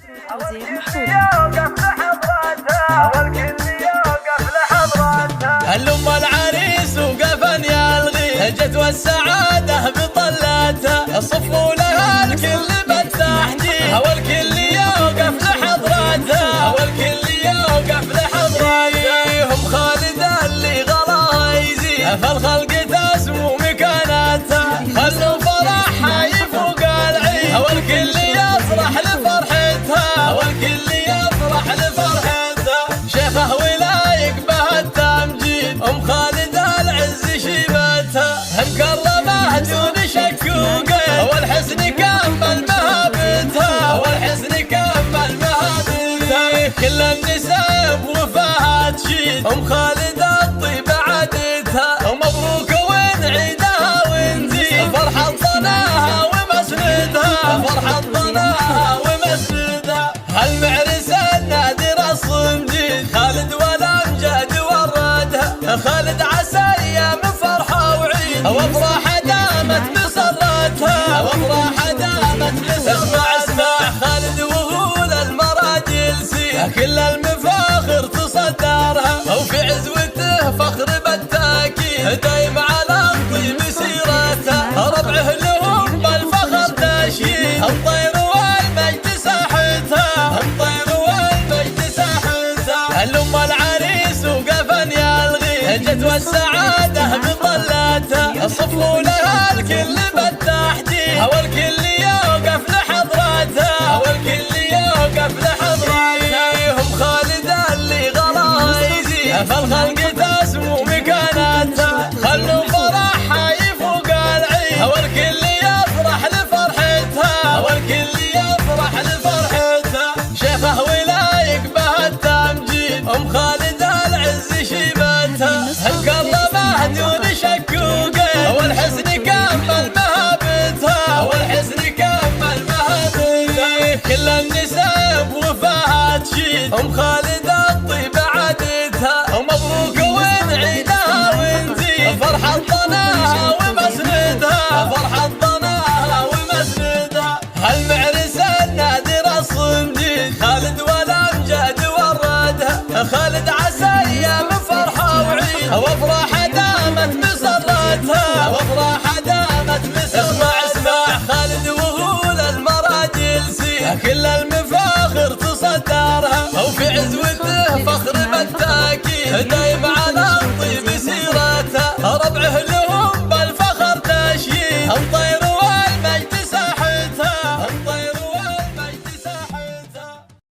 توزيع محفوظ. الأم العريس وقفن يلغي جت والسعادة بطلاتها صفوا لها الكل بالتحديد والكل يوقف لحضراتها والكل يوقف لحضراتها هم خالد اللي غلاها يزيد فالخلق تسمو مكاناتها خلوا فرحها يفوق العيد والكل يفرح لفرحتها والكل يفرح لفرحتها شيخه ولايق به التمجيد ام خالد العز شيبتها مكرمه دون شكوكه والحسن كمل مهابتها والحسن كمل مهابتها كل النساء بوفاها تشيد ام خالد الطيب عادتها ومبروك ونعيدها ونزيد فرحة ضناها ومسندها فرحة ضناها ومسندها هالمعرس النادر الصمجيد خالد والامجاد وردها خالد عسى ايام فرحة وعيد وافراح دامت مسرتها وافراح دامت مسرتها اسمع خالد وهو للمراجل سير كل المفاخر تصدرها وفي عزوته فخر بالتاكيد دايم على الطيب سيرته ربعه لهم بالفخر تشييد الطير والمجد ساحتها الطير والمجد ساحتها الأم العريس وقفن يلغي جت والسعادة بطلاتها صفوا لها الكل بالتحديد والكل يوقف لحضراتها والكل يوقف لحضراتها هم خالد اللي غلاها يزيد فالخلق تسمو مكاناتها خلوا فرحها يفوق العيد والكل يفرح لفرحتها والكل يفرح لفرحتها شيخه ولايق به التمجيد ام خالد العز شيبتها مكرمه دون شكوكه والحسن كمل مهابتها والحسن كمل مهابتها كل النساء بوفاها تشيد ام خالد الطيب عادتها ومبروك ونعيدها ونزيد فرحة ضناها ومسندها فرحة ضناها ومسندها هالمعرس النادر الصمجيد خالد والامجاد وردها خالد عسى ايام فرحة وعيد وافراح دامت مسرتها وافراح دامت مسرتها اسمع خالد وهو للمراجل سير كل المفاخر تصدرها وفي عزوته فخر بالتاكيد دايم